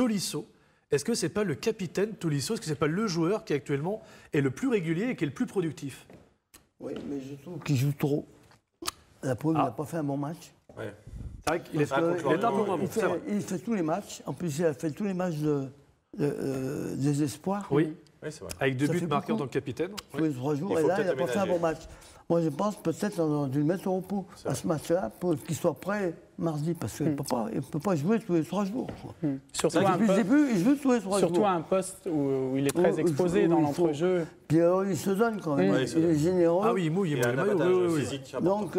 Tolisso, est-ce que c'est pas le capitaine Tolisso? Est-ce que c'est pas le joueur qui actuellement est le plus régulier et qui est le plus productif? Oui, mais je trouve qu'il joue trop. La preuve, il n'a pas fait un bon match. Ouais. C'est vrai qu'il est un peu moins bon. Il fait tous les matchs. En plus, il a fait tous les matchs des espoirs. Oui, c'est vrai. Avec 2 buts marqués en tant que capitaine. Tous les 3 jours. Et là, il n'a pas fait un bon match. Moi, je pense peut-être qu'on aurait dû le mettre au repos à ce match-là pour qu'il soit prêt mardi. Parce qu'il ne peut pas jouer tous les 3 jours. Surtout depuis le début, il joue tous les 3 jours. Surtout à un poste où il est très exposé dans l'entrejeu. Puis il se donne quand même. Il est généreux. Ah oui, il mouille le maillot. Physique. Donc,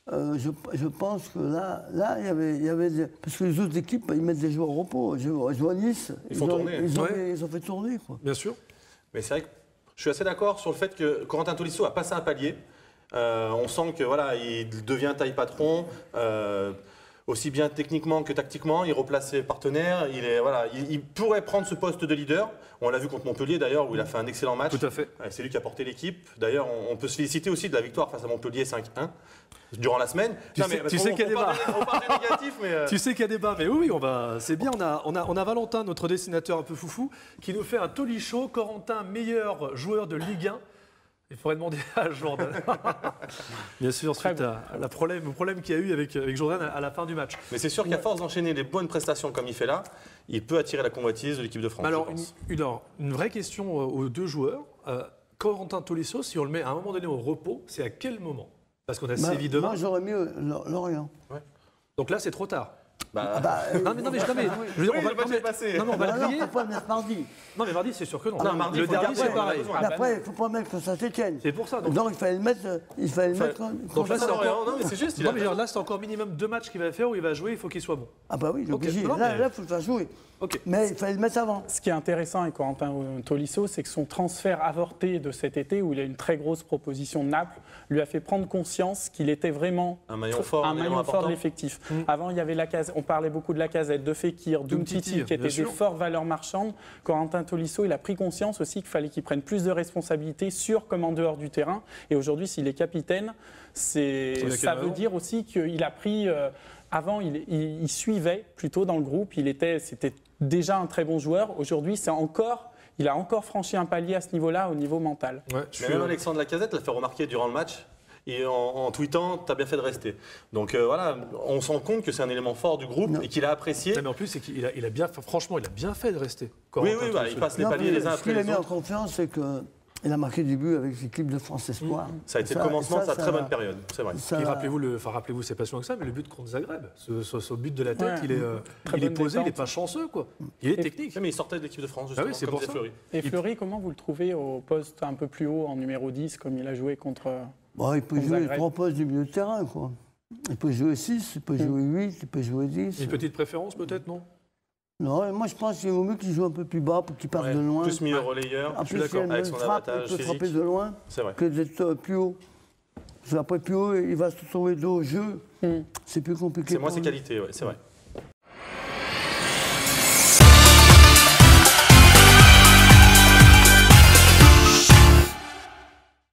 je pense que là il y avait parce que les autres équipes, ils mettent des joueurs au repos. Je vois Nice, ils ont fait tourner. Quoi. Bien sûr. Mais c'est vrai que je suis assez d'accord sur le fait que Corentin Tolisso a passé un palier. On sent que voilà, il devient taille patron. Aussi bien techniquement que tactiquement, il replace ses partenaires. Il pourrait prendre ce poste de leader. On l'a vu contre Montpellier d'ailleurs, où il a fait un excellent match. Tout à fait. C'est lui qui a porté l'équipe. D'ailleurs, on peut se féliciter aussi de la victoire face à Montpellier 5-1 durant la semaine. Tu sais qu'il y a débat. On parle du négatif, mais tu sais qu'il y a débat, mais oui, c'est bien. On a Valentin, notre dessinateur un peu foufou, qui nous fait un Tolisso. Corentin, meilleur joueur de Ligue 1. Il faudrait demander à Jordan. Bien sûr, suite au problème qu'il y a eu avec Jordan à la fin du match. Mais c'est sûr qu'à force d'enchaîner les bonnes prestations comme il fait là, il peut attirer la convoitise de l'équipe de France. Alors, une vraie question aux 2 joueurs. Corentin Tolisso, si on le met à un moment donné au repos, c'est à quel moment? Parce qu'on a Séville demain. Moi, j'aurais mis Lorient. Ouais. Donc là, c'est trop tard. Non, mais on va le griller. Faut pas le mettre mardi. Non, mais mardi, c'est sûr que non. Mardi, le derby, c'est pareil. Après, il ne faut pas mettre que Saint-Étienne. C'est pour ça. Donc il fallait le mettre. Donc là, c'est encore. Non, mais c'est juste. Là, c'est encore minimum 2 matchs qu'il va faire où il va jouer. Il faut qu'il soit bon. Ah bah oui, obligé. Là, il faut le faire jouer. Mais il fallait le mettre avant. Ce qui est intéressant avec Corentin Tolisso, c'est que son transfert avorté de cet été, où il a une très grosse proposition de Naples, lui a fait prendre conscience qu'il était vraiment un maillon fort de l'effectif. Avant, il y avait Lacazette. On parlait beaucoup de Lacazette, de Fekir, d'Umtiti, qui étaient des fortes valeurs marchandes. Corentin Tolisso, il a pris conscience aussi qu'il fallait qu'il prenne plus de responsabilités sur comme en dehors du terrain. Et aujourd'hui, s'il est capitaine, ça veut dire aussi qu'il a pris. Avant, il suivait plutôt dans le groupe. C'était déjà un très bon joueur. Aujourd'hui, il a encore franchi un palier à ce niveau-là, au niveau mental. Ouais, même Alexandre Lacazette l'a fait remarquer durant le match. Et en tweetant, t'as bien fait de rester. Donc voilà, on se rend compte que c'est un élément fort du groupe et qu'il a apprécié. Non, mais en plus, c'est qu'il a bien, franchement, il a bien fait de rester. Oui, il passe les paliers les uns après les autres. Ce qu'il a mis en confiance, c'est qu'il a marqué du but avec l'équipe de France Espoir. Ça a été le commencement de sa très bonne période, c'est vrai. Rappelez-vous, c'est pas si loin que ça, mais le but contre Zagreb, ce but de la tête, il est posé, il n'est pas chanceux, quoi. Il est technique. Mais il sortait de l'équipe de France, justement, c'est pour ça. Fleury. Et Fleury, comment vous le trouvez au poste un peu plus haut, en numéro 10, comme il a joué contre... Il peut jouer les 3 postes du milieu de terrain, quoi. Il peut jouer 6, il peut jouer 8, il peut jouer 10. Une petite préférence, peut-être, non? Non, moi je pense qu'il vaut mieux qu'il joue un peu plus bas pour qu'il parte de loin. Plus milieu relayeur, je suis d'accord, avec son avantage physique. Il peut frapper de loin que d'être plus haut. Parce qu'après plus haut, il va se trouver dos au jeu. C'est plus compliqué. C'est moins ses qualités, c'est vrai.